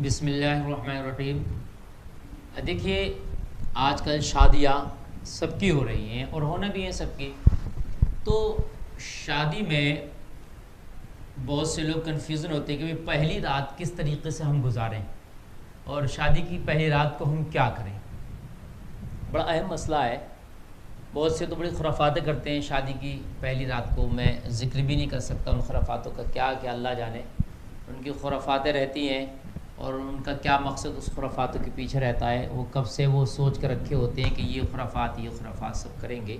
بسم اللہ الرحمن الرحیم۔ دیکھیے آج کل شادیاں سب کی ہو رہی ہیں اور ہونا بھی ہیں سب کی، تو شادی میں بہت سے لوگ کنفیوژن ہوتے ہیں کہ پہلی رات کس طریقے سے ہم گزاریں اور شادی کی پہلی رات کو ہم کیا کریں۔ بڑا اہم مسئلہ ہے۔ بہت سے تو بڑی خرافاتیں کرتے ہیں شادی کی پہلی رات کو، میں ذکر بھی نہیں کر سکتا ان خرافاتوں کا، کیا اللہ جانے ان کی خرافاتیں رہتی ہیں اور ان کا کیا مقصد اس خرافاتوں کے پیچھے رہتا ہے۔ وہ کب سے وہ سوچ کے رکھے ہوتے ہیں کہ یہ خرافات سب کریں گے،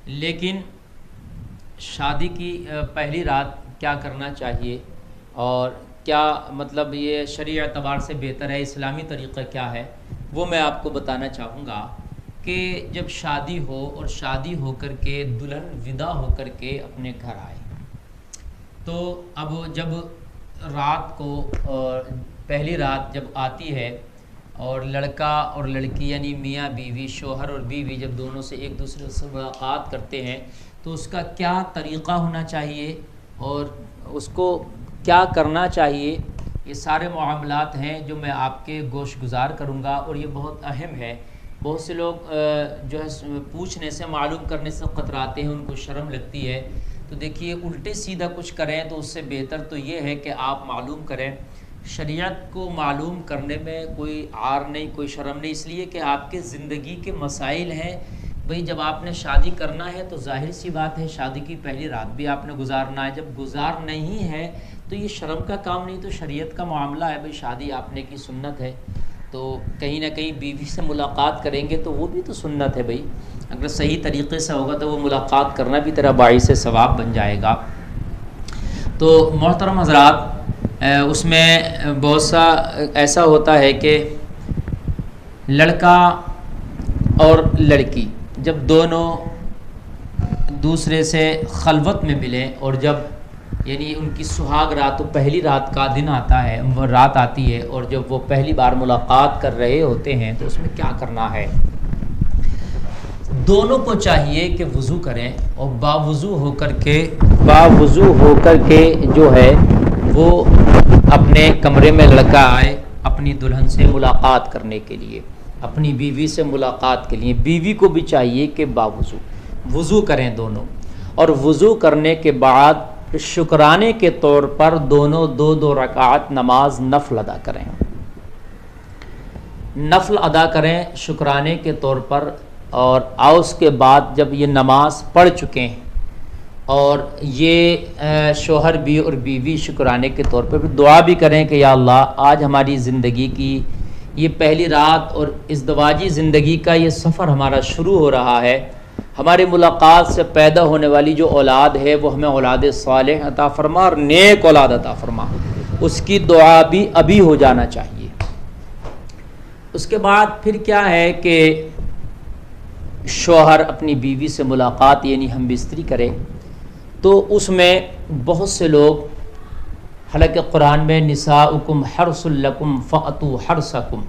لیکن شادی کی پہلی رات کیا کرنا چاہیے اور کیا مطلب یہ شرعی اعتبار سے بہتر ہے، اسلامی طریقہ کیا ہے، وہ میں آپ کو بتانا چاہوں گا کہ جب شادی ہو اور شادی ہو کر کے دلہن ودا ہو کر کے اپنے گھر آئے، تو اب جب رات کو پہلی رات جب آتی ہے اور لڑکا اور لڑکی یعنی میاں بیوی، شوہر اور بیوی جب دونوں سے ایک دوسرے سے ملاقات کرتے ہیں تو اس کا کیا طریقہ ہونا چاہیے اور اس کو کیا کرنا چاہیے، یہ سارے معاملات ہیں جو میں آپ کے گوش گزار کروں گا اور یہ بہت اہم ہے۔ بہت سے لوگ جو ہے پوچھنے سے معلوم کرنے سے قطراتے ہیں، ان کو شرم لگتی ہے، تو دیکھیے الٹے سیدھا کچھ کریں تو اس سے بہتر تو یہ ہے کہ آپ معلوم کریں۔ شریعت کو معلوم کرنے میں کوئی عار نہیں، کوئی شرم نہیں، اس لیے کہ آپ کے زندگی کے مسائل ہیں۔ بھئی جب آپ نے شادی کرنا ہے تو ظاہر سی بات ہے شادی کی پہلی رات بھی آپ نے گزارنا ہے، جب گزار نہیں ہے تو یہ شرم کا کام نہیں، تو شریعت کا معاملہ ہے۔ بھئی شادی آپ نے کی سنت ہے تو کہیں نہ کہیں بیوی سے ملاقات کریں گے تو وہ بھی تو سنت ہے۔ بھئی اگر صحیح طریقے سے ہوگا تو وہ ملاقات کرنا بھی تیرا باعث ثواب بن جائے گا۔ تو محترم حضرات، اس میں بہت سا ایسا ہوتا ہے کہ لڑکا اور لڑکی جب دونوں دوسرے سے خلوت میں ملیں اور جب یعنی ان کی سہاگ رات، تو پہلی رات کا دن آتا ہے، وہ رات آتی ہے اور جب وہ پہلی بار ملاقات کر رہے ہوتے ہیں تو اس میں کیا کرنا ہے۔ دونوں کو چاہیے کہ وضو کریں اور باوضو ہو کر کے جو ہے وہ اپنے کمرے میں لڑکا آئے اپنی دلہن سے ملاقات کرنے کے لیے، اپنی بیوی سے ملاقات کے لیے۔ بیوی کو بھی چاہیے کہ وضو کریں دونوں، اور وضو کرنے کے بعد شکرانے کے طور پر دونوں دو رکعت نماز نفل ادا کریں شکرانے کے طور پر۔ اور اس کے بعد جب یہ نماز پڑھ چکے ہیں اور یہ شوہر بھی اور بیوی شکرانے کے طور پر دعا بھی کریں کہ یا اللہ آج ہماری زندگی کی یہ پہلی رات اور ازدواجی زندگی کا یہ سفر ہمارا شروع ہو رہا ہے، ہمارے ملاقات سے پیدا ہونے والی جو اولاد ہے وہ ہمیں اولاد صالح عطا فرما اور نیک اولاد عطا فرما، اس کی دعا بھی ابھی ہو جانا چاہیے۔ اس کے بعد پھر کیا ہے کہ شوہر اپنی بیوی سے ملاقات یعنی ہم بستری کرے، تو اس میں بہت سے لوگ، حالانکہ قرآن میں نساؤکم حرث لکم فأتوا حرثکم،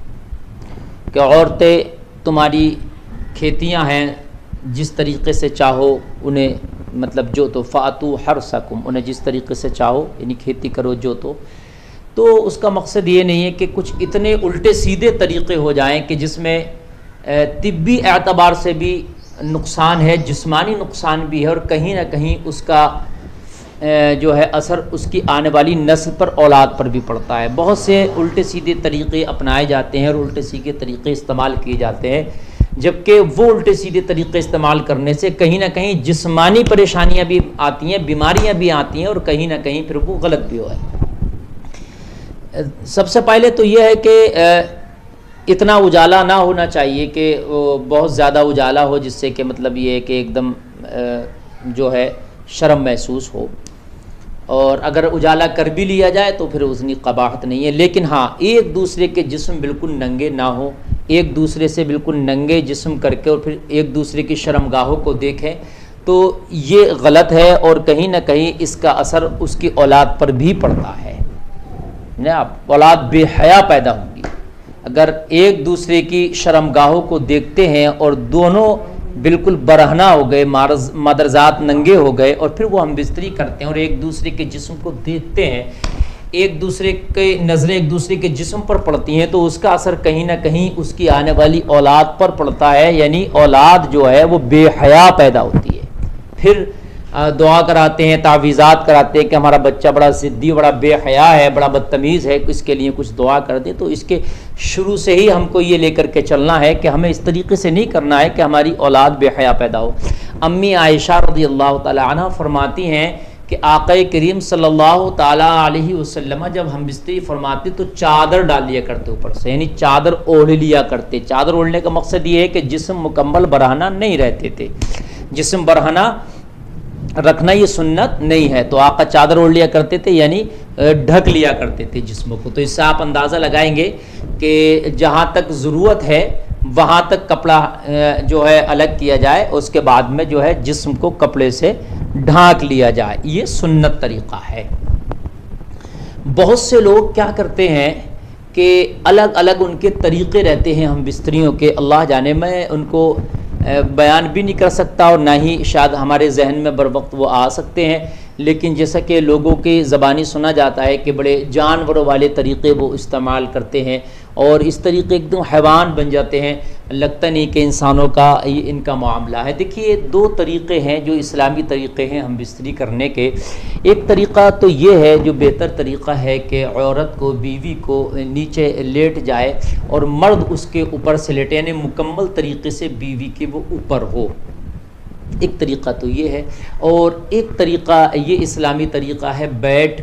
کہ عورتیں تمہاری کھیتیاں ہیں، جس طریقے سے چاہو انہیں مطلب جو تو فأتوا حرثکم، انہیں جس طریقے سے چاہو یعنی کھیتی کرو جو تو اس کا مقصد یہ نہیں ہے کہ کچھ اتنے الٹے سیدھے طریقے ہو جائیں کہ جس میں طبی اعتبار سے بھی نقصان ہے، جسمانی نقصان بھی ہے، اور کہیں نہ کہیں اس کا جو ہے اثر اس کی آنے والی نسل پر، اولاد پر بھی پڑتا ہے۔ بہت سے الٹے سیدھے طریقے اپنائے جاتے ہیں اور الٹے سیدھے طریقے استعمال کیے جاتے ہیں، جبکہ وہ الٹے سیدھے طریقے استعمال کرنے سے کہیں نہ کہیں جسمانی پریشانیاں بھی آتی ہیں، بیماریاں بھی آتی ہیں، اور کہیں نہ کہیں پھر وہ غلط بھی ہے۔ سب سے پہلے تو یہ ہے کہ اتنا اجالا نہ ہونا چاہیے کہ وہ بہت زیادہ اجالا ہو، جس سے کہ مطلب یہ ہے کہ ایک دم جو ہے شرم محسوس ہو، اور اگر اجالا کر بھی لیا جائے تو پھر اتنی قباحت نہیں ہے، لیکن ہاں ایک دوسرے کے جسم بالکل ننگے نہ ہو، ایک دوسرے سے بالکل ننگے جسم کر کے اور پھر ایک دوسرے کی شرمگاہوں کو دیکھیں تو یہ غلط ہے، اور کہیں نہ کہیں اس کا اثر اس کی اولاد پر بھی پڑتا ہے۔ اولاد بے حیا پیدا ہوں گی اگر ایک دوسرے کی شرمگاہوں کو دیکھتے ہیں اور دونوں بالکل برہنہ ہو گئے، مادرزاد ننگے ہو گئے، اور پھر وہ ہم بستری کرتے ہیں اور ایک دوسرے کے جسم کو دیکھتے ہیں، ایک دوسرے کے نظریں ایک دوسرے کے جسم پر پڑتی ہیں تو اس کا اثر کہیں نہ کہیں اس کی آنے والی اولاد پر پڑتا ہے، یعنی اولاد جو ہے وہ بے حیا پیدا ہوتی ہے۔ پھر دعا کراتے ہیں، تعویذات کراتے ہیں کہ ہمارا بچہ بڑا ضدی، بڑا بے حیا ہے، بڑا بدتمیز ہے، اس کے لیے کچھ دعا کر دیں۔ تو اس کے شروع سے ہی ہم کو یہ لے کر کے چلنا ہے کہ ہمیں اس طریقے سے نہیں کرنا ہے کہ ہماری اولاد بے حیا پیدا ہو۔ امی عائشہ رضی اللہ تعالی عنہ فرماتی ہیں کہ آقا کریم صلی اللہ تعالیٰ علیہ وسلم جب ہم بستری فرماتے تو چادر ڈال لیا کرتے اوپر سے، یعنی چادر اوڑھ لیا کرتے۔ چادر اوڑھنے کا مقصد یہ ہے کہ جسم مکمل برہنہ نہیں رہتے تھے، جسم برہنہ رکھنا یہ سنت نہیں ہے، تو آقا چادر اوڑھ لیا کرتے تھے، یعنی ڈھک لیا کرتے تھے جسم کو۔ تو اس سے آپ اندازہ لگائیں گے کہ جہاں تک ضرورت ہے وہاں تک کپڑا جو ہے الگ کیا جائے، اس کے بعد میں جو ہے جسم کو کپڑے سے ڈھانک لیا جائے، یہ سنت طریقہ ہے۔ بہت سے لوگ کیا کرتے ہیں کہ الگ الگ ان کے طریقے رہتے ہیں ہم بستریوں کے، اللہ جانے میں ان کو بیان بھی نہیں کر سکتا اور نہ ہی شاید ہمارے ذہن میں بر وقت وہ آ سکتے ہیں، لیکن جیسا کہ لوگوں کی زبانی سنا جاتا ہے کہ بڑے جانوروں والے طریقے وہ استعمال کرتے ہیں اور اس طریقے ایک دم حیوان بن جاتے ہیں، لگتا نہیں کہ انسانوں کا یہ ان کا معاملہ ہے۔ دیکھیے دو طریقے ہیں جو اسلامی طریقے ہیں ہم بستری کرنے کے۔ ایک طریقہ تو یہ ہے جو بہتر طریقہ ہے کہ عورت کو، بیوی کو نیچے لیٹ جائے اور مرد اس کے اوپر سے لیٹے، یعنی مکمل طریقے سے بیوی کے وہ اوپر ہو۔ ایک طریقہ تو یہ ہے، اور ایک طریقہ یہ اسلامی طریقہ ہے بیٹھ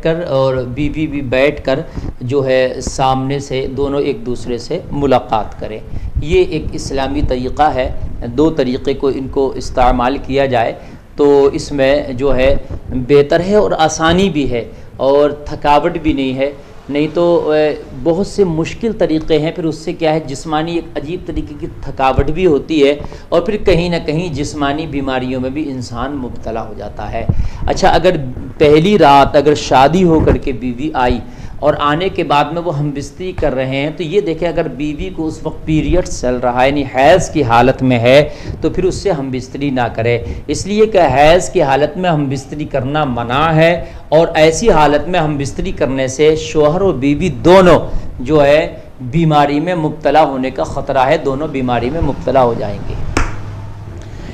کر اور بیوی بھی بیٹھ کر جو ہے سامنے سے دونوں ایک دوسرے سے ملاقات کریں۔ یہ ایک اسلامی طریقہ ہے۔ دو طریقے کو ان کو استعمال کیا جائے تو اس میں جو ہے بہتر ہے اور آسانی بھی ہے اور تھکاوٹ بھی نہیں ہے، نہیں تو بہت سے مشکل طریقے ہیں، پھر اس سے کیا ہے جسمانی ایک عجیب طریقے کی تھکاوٹ بھی ہوتی ہے اور پھر کہیں نہ کہیں جسمانی بیماریوں میں بھی انسان مبتلا ہو جاتا ہے۔ اچھا، اگر پہلی رات اگر شادی ہو کر کے بیوی آئی اور آنے کے بعد میں وہ ہم بستری کر رہے ہیں تو یہ دیکھیں اگر بیوی کو اس وقت پیریڈ چل رہا ہے، یعنی حیض کی حالت میں ہے، تو پھر اس سے ہم بستری نہ کرے، اس لیے کہ حیض کی حالت میں ہم بستری کرنا منع ہے، اور ایسی حالت میں ہم بستری کرنے سے شوہر و بیوی دونوں جو ہے بیماری میں مبتلا ہونے کا خطرہ ہے، دونوں بیماری میں مبتلا ہو جائیں گے۔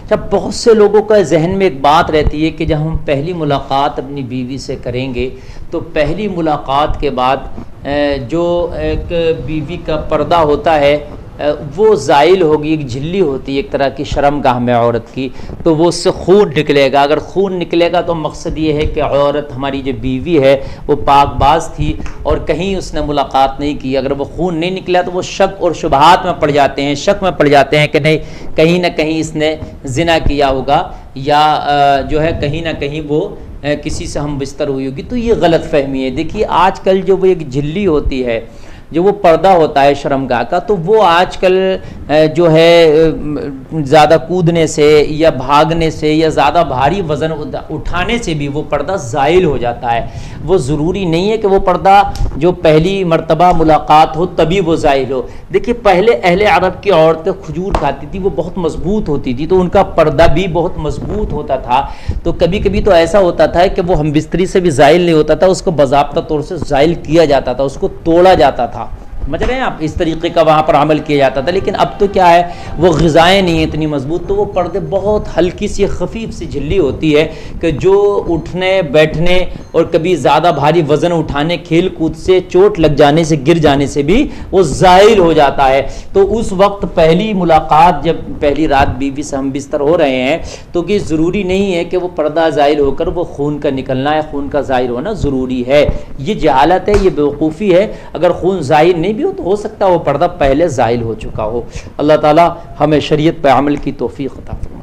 جب بہت سے لوگوں کا ذہن میں ایک بات رہتی ہے کہ جب ہم پہلی ملاقات اپنی بیوی سے کریں گے تو پہلی ملاقات کے بعد جو ایک بیوی کا پردہ ہوتا ہے وہ زائل ہوگی، ایک جھلی ہوتی ہے ایک طرح کی شرمگاہ میں عورت کی، تو وہ اس سے خون نکلے گا۔ اگر خون نکلے گا تو مقصد یہ ہے کہ عورت ہماری جو بیوی ہے وہ پاک باز تھی اور کہیں اس نے ملاقات نہیں کی۔ اگر وہ خون نہیں نکلا تو وہ شک اور شبہات میں پڑ جاتے ہیں، شک میں پڑ جاتے ہیں کہ نہیں کہیں نہ کہیں اس نے زنا کیا ہوگا یا جو ہے کہیں نہ کہیں وہ کسی سے ہم بستر ہوئی ہوگی، تو یہ غلط فہمی ہے۔ دیکھیے آج کل جو وہ ایک جھلی ہوتی ہے، جو وہ پردہ ہوتا ہے شرمگاہ کا، تو وہ آج کل جو ہے زیادہ کودنے سے یا بھاگنے سے یا زیادہ بھاری وزن اٹھانے سے بھی وہ پردہ زائل ہو جاتا ہے۔ وہ ضروری نہیں ہے کہ وہ پردہ جو پہلی مرتبہ ملاقات ہو تبھی وہ زائل ہو۔ دیکھیے پہلے اہل عرب کی عورتیں کھجور کھاتی تھی، وہ بہت مضبوط ہوتی تھی تو ان کا پردہ بھی بہت مضبوط ہوتا تھا، تو کبھی کبھی تو ایسا ہوتا تھا کہ وہ ہم بستری سے بھی زائل نہیں ہوتا تھا، اس کو باضابطہ طور سے زائل کیا جاتا تھا، اس کو توڑا جاتا تھا۔ سمجھ رہے ہیں آپ، اس طریقے کا وہاں پر عمل کیا جاتا تھا۔ لیکن اب تو کیا ہے، وہ غذائیں نہیں ہیں اتنی مضبوط، تو وہ پردے بہت ہلکی سی خفیف سی جھلی ہوتی ہے کہ جو اٹھنے بیٹھنے اور کبھی زیادہ بھاری وزن اٹھانے کھیل کود سے چوٹ لگ جانے سے گر جانے سے بھی وہ زائل ہو جاتا ہے۔ تو اس وقت پہلی ملاقات جب پہلی رات بیوی سے ہم بستر ہو رہے ہیں تو یہ ضروری نہیں ہے کہ وہ پردہ زائل ہو کر وہ خون کا نکلنا ہے، خون کا ظاہر ہونا ضروری ہے۔ یہ جہالت ہے، یہ بیوقوفی ہے۔ اگر خون ظاہر نہیں بھی ہو تو ہو سکتا ہے وہ پردہ پہلے زائل ہو چکا ہو۔ اللہ تعالی ہمیں شریعت پہ عمل کی توفیق عطا فرمائے۔